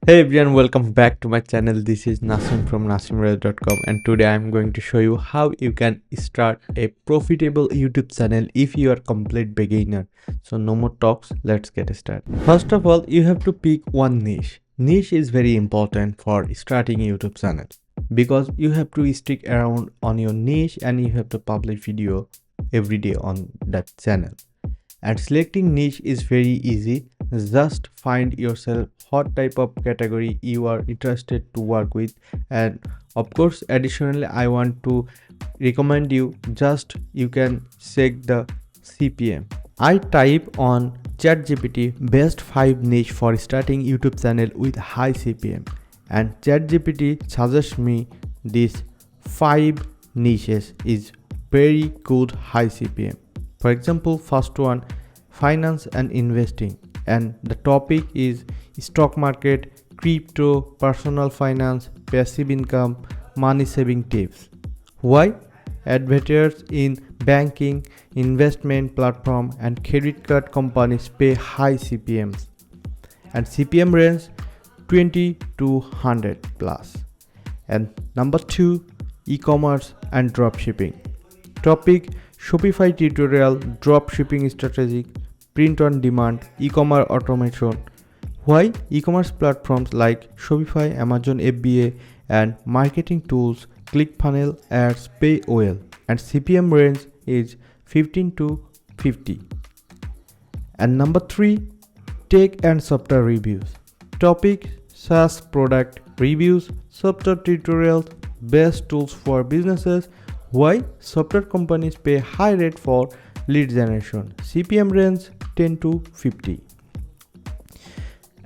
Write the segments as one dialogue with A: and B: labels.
A: Hey everyone, welcome back to my channel. This is Nasim from nasimreza.com, and today I'm going to show you how you can start a profitable YouTube channel if you are complete beginner. So no more talks, let's get started. First of all, you have to pick one niche. Niche is very important for starting a YouTube channel because you have to stick around on your niche and you have to publish video every day on that channel. And selecting niche is very easy. Just find yourself what type of category you are interested to work with, and of course additionally I want to recommend you you can check the CPM. I type on ChatGPT best 5 niche for starting YouTube channel with high CPM, and ChatGPT suggests me these 5 niches is very good high CPM. For example, first one, finance and investing, and the topic is stock market, crypto, personal finance, passive income, money saving tips. Why? Advertisers in banking, investment platform and credit card companies pay high CPMs, and CPM range 20 to 100 plus. And number 2, e-commerce and dropshipping. Topic, Shopify tutorial, dropshipping strategy, print on demand, e-commerce automation. Why? E-commerce platforms like Shopify, Amazon FBA and marketing tools, ClickFunnels ads pay well, and CPM range is 15 to 50. And number 3, tech and software reviews. Topic, SaaS product reviews, software tutorials, best tools for businesses. Why? Software companies pay high rate for lead generation, CPM range 10 to 50.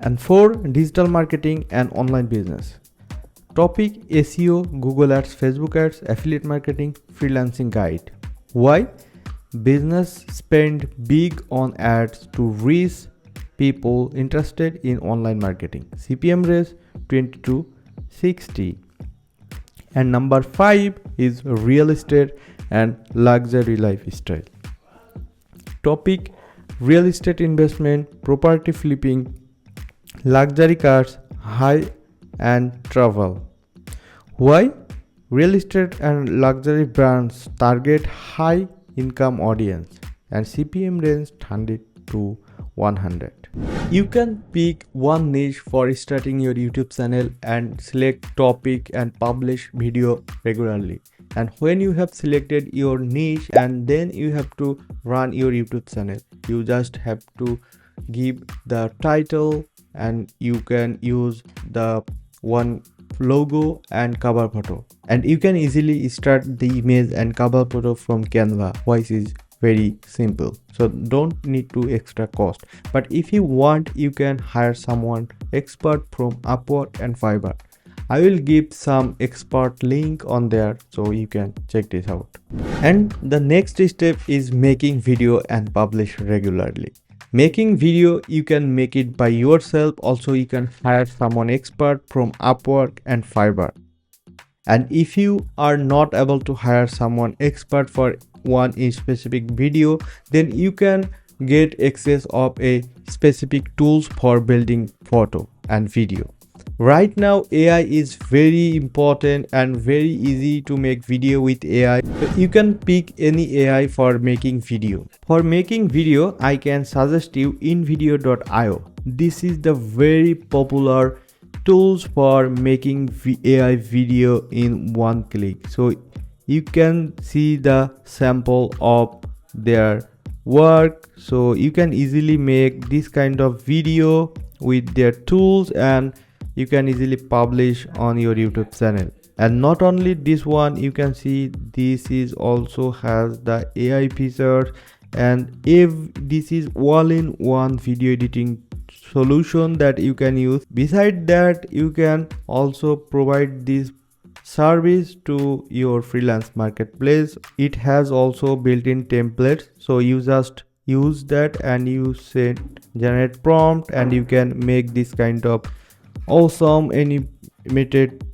A: And 4, digital marketing and online business. Topic, SEO, Google Ads, Facebook Ads, affiliate marketing, freelancing guide. Why? Business spend big on ads to reach people interested in online marketing, CPM range 20 to 60. And number 5 is real estate and luxury lifestyle. Topic, real estate investment, property flipping, luxury cars, high and travel. Why? Real estate and luxury brands target high income audience, and CPM range 100 to 100. You can pick one niche for starting your YouTube channel and select topic and publish video regularly. And when you have selected your niche, and then you have to run your YouTube channel, you just have to give the title, and you can use the one logo and cover photo, and you can easily start the image and cover photo from Canva. Voice is very simple, so don't need to extra cost. But if you want, you can hire someone expert from Upwork and Fiverr. I will give some expert link on there so you can check this out. And the next step is making video and publish regularly. Making video, you can make it by yourself. Also, you can hire someone expert from Upwork and Fiverr. And if you are not able to hire someone expert for one specific video, then you can get access of a specific tools for building photo and video. Right now AI is very important and very easy to make video with AI. So you can pick any AI for making video. For making video, I can suggest you invideo.io. This is the very popular tools for making AI video in one click. So you can see the sample of their work, so you can easily make this kind of video with their tools, and you can easily publish on your YouTube channel. And not only this one, you can see this is also has the AI features, and if this is all-in-one video editing solution that you can use. Beside that, you can also provide this service to your freelance marketplace. It has also built-in templates, so you just use that and you set generate prompt, and you can make this kind of awesome animated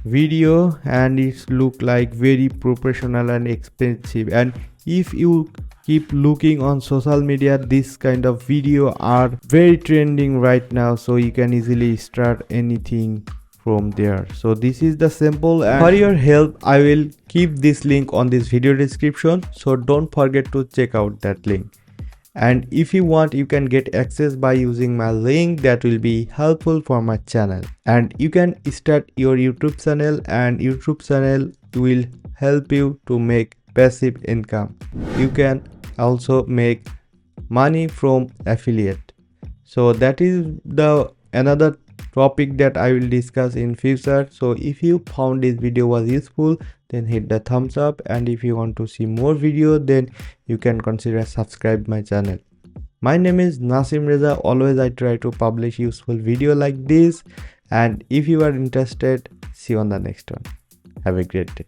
A: video, and it look like very professional and expensive. And if you keep looking on social media. This kind of video are very trending right now, so you can easily start anything from there. So this is the simple, and for your help I will keep this link on this video description, so don't forget to check out that link. And if you want, you can get access by using my link. That will be helpful for my channel, and you can start your YouTube channel, and YouTube channel will help you to make passive income. You can also make money from affiliate. So that is the another topic that I will discuss in future. So if you found this video was useful, then hit the thumbs up, and if you want to see more video, then you can consider subscribe my channel. My name is Nasim Reza. Always I try to publish useful video like this, and if you are interested, see you on the next one. Have a great day.